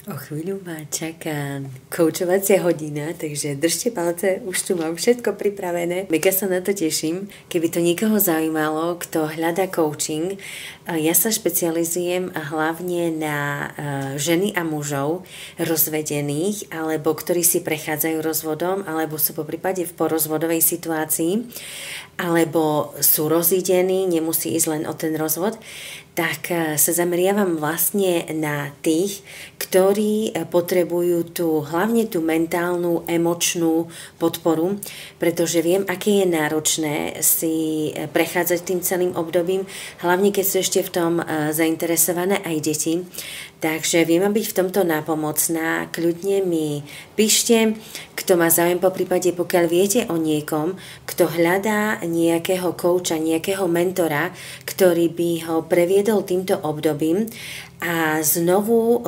O chvíľu ma čaká koučovacia hodina, takže držte palce, už tu mám všetko pripravené. Mega sa na to teším. Keby to niekoho zaujímalo, kto hľadá coaching, ja sa špecializujem hlavne na ženy a mužov rozvedených, alebo ktorí si prechádzajú rozvodom, alebo sú po prípade v porozvodovej situácii, alebo sú rozídení, nemusí ísť len o ten rozvod, tak sa zameriavam vlastne na tých, ktorí potrebujú hlavne tú mentálnu, emočnú podporu, pretože viem, aké je náročné si prechádzať tým celým obdobím, hlavne keď sú ešte v tom zainteresované aj deti. Takže viem byť v tomto nápomocná, kľudne mi píšte, kto má záujem, po prípade, pokiaľ viete o niekom, kto hľadá nejakého kouča, nejakého mentora, ktorý by ho previedol týmto obdobím a znovu